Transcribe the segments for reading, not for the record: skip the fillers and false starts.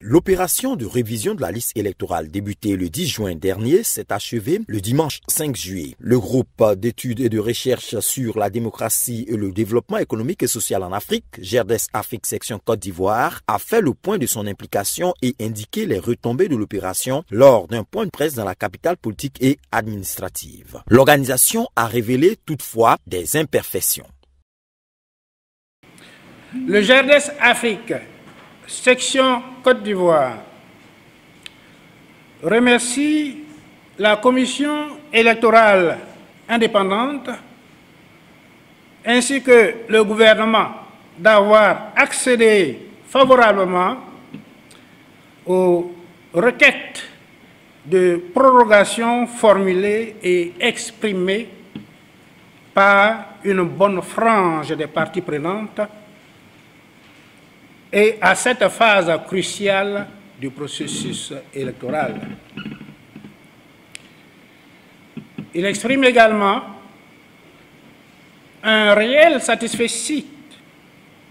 L'opération de révision de la liste électorale débutée le 10 juin dernier s'est achevée le dimanche 5 juillet. Le groupe d'études et de recherche sur la démocratie et le développement économique et social en Afrique, GERDES Afrique section Côte d'Ivoire, a fait le point de son implication et indiqué les retombées de l'opération lors d'un point de presse dans la capitale politique et administrative. L'organisation a révélé toutefois des imperfections. Le GERDES Afrique section Côte d'Ivoire remercie la commission électorale indépendante ainsi que le gouvernement d'avoir accédé favorablement aux requêtes de prorogation formulées et exprimées par une bonne frange des parties prenantes et à cette phase cruciale du processus électoral. Il exprime également un réel satisfecit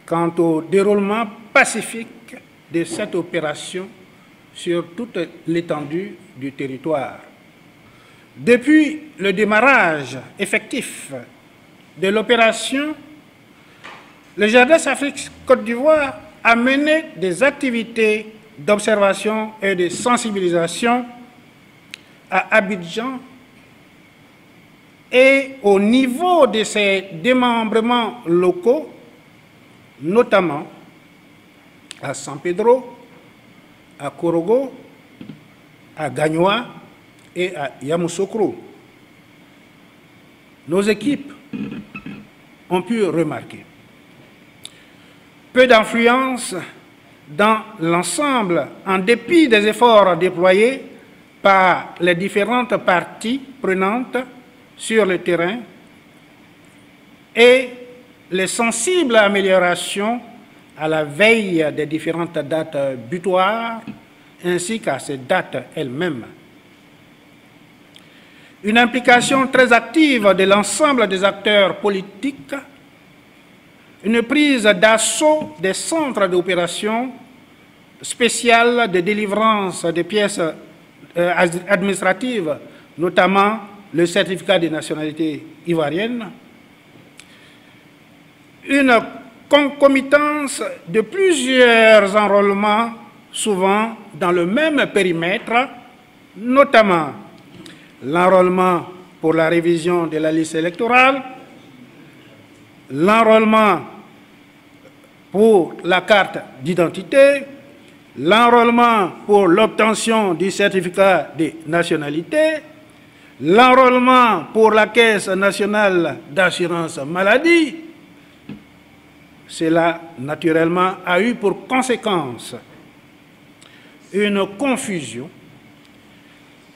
quant au déroulement pacifique de cette opération sur toute l'étendue du territoire. Depuis le démarrage effectif de l'opération, le GERDES Afrique Côte d'Ivoire a mené des activités d'observation et de sensibilisation à Abidjan et au niveau de ses démembrements locaux, notamment à San Pedro, à Korogo, à Gagnoa et à Yamoussoukro. Nos équipes ont pu remarquer peu d'influence dans l'ensemble, en dépit des efforts déployés par les différentes parties prenantes sur le terrain et les sensibles améliorations à la veille des différentes dates butoirs ainsi qu'à ces dates elles-mêmes. Une implication très active de l'ensemble des acteurs politiques, une prise d'assaut des centres d'opération spéciales de délivrance des pièces administratives, notamment le certificat de nationalité ivoirienne, une concomitance de plusieurs enrôlements, souvent dans le même périmètre, notamment l'enrôlement pour la révision de la liste électorale, l'enrôlement pour la carte d'identité, l'enrôlement pour l'obtention du certificat de nationalité, l'enrôlement pour la Caisse nationale d'assurance maladie. Cela, naturellement, a eu pour conséquence une confusion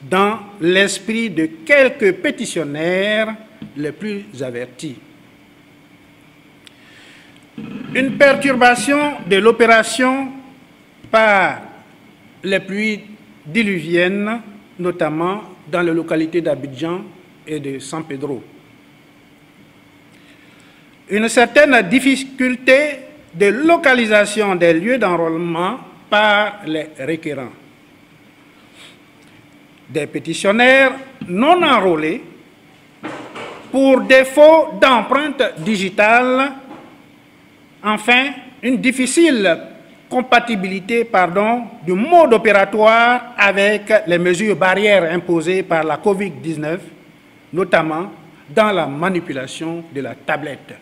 dans l'esprit de quelques pétitionnaires les plus avertis. Une perturbation de l'opération par les pluies diluviennes, notamment dans les localités d'Abidjan et de San Pedro. Une certaine difficulté de localisation des lieux d'enrôlement par les requérants. Des pétitionnaires non enrôlés pour défaut d'empreinte digitale. Enfin, une difficile compatibilité du mode opératoire avec les mesures barrières imposées par la COVID-19, notamment dans la manipulation de la tablette.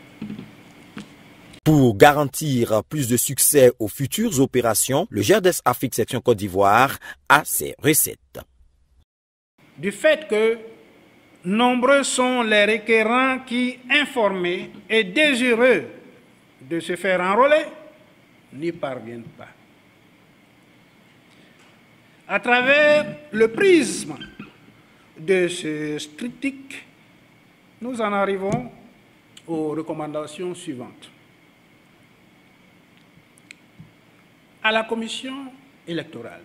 Pour garantir plus de succès aux futures opérations, le GERDES Afrique section Côte d'Ivoire a ses recettes. Du fait que nombreux sont les requérants qui, informés et désireux de se faire enrôler, n'y parviennent pas. À travers le prisme de ce triptyque, nous en arrivons aux recommandations suivantes. À la commission électorale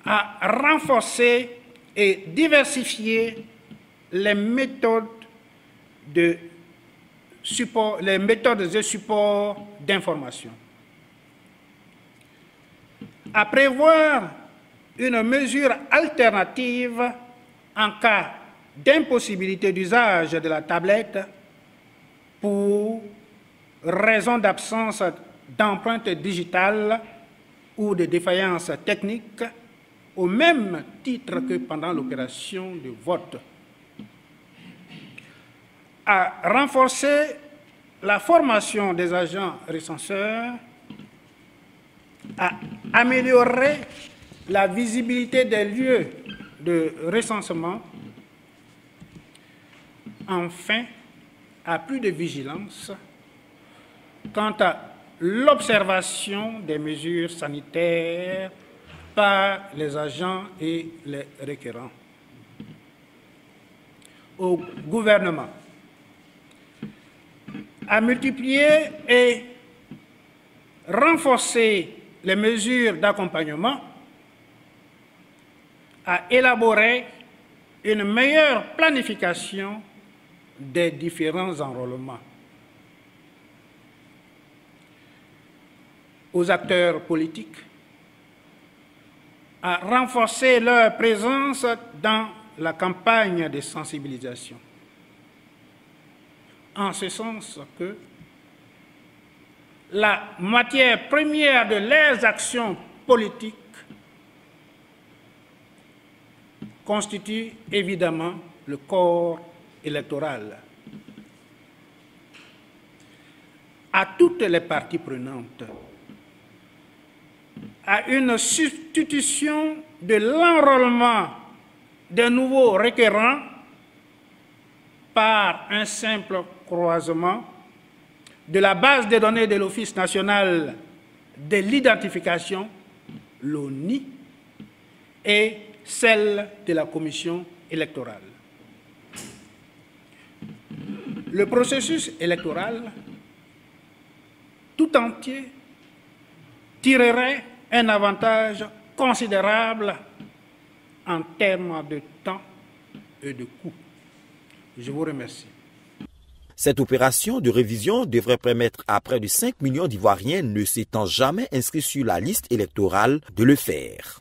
à renforcer et diversifier les méthodes et supports d'information. à prévoir une mesure alternative en cas d'impossibilité d'usage de la tablette pour raison d'absence d'empreinte digitale ou de défaillance technique, au même titre que pendant l'opération de vote. À renforcer la formation des agents recenseurs, à améliorer la visibilité des lieux de recensement, enfin, à plus de vigilance quant à l'observation des mesures sanitaires par les agents et les requérants. Au gouvernement, à multiplier et renforcer les mesures d'accompagnement, à élaborer une meilleure planification des différents enrôlements. Aux acteurs politiques, à renforcer leur présence dans la campagne de sensibilisation. En ce sens que la matière première de leurs actions politiques constitue évidemment le corps électoral. À toutes les parties prenantes, à une substitution de l'enrôlement des nouveaux requérants par un simple croisement de la base de données de l'Office national de l'identification, l'ONI, et celle de la Commission électorale. Le processus électoral tout entier tirerait un avantage considérable en termes de temps et de coût. Je vous remercie. Cette opération de révision devrait permettre à près de 5 millions d'Ivoiriens ne s'étant jamais inscrits sur la liste électorale de le faire.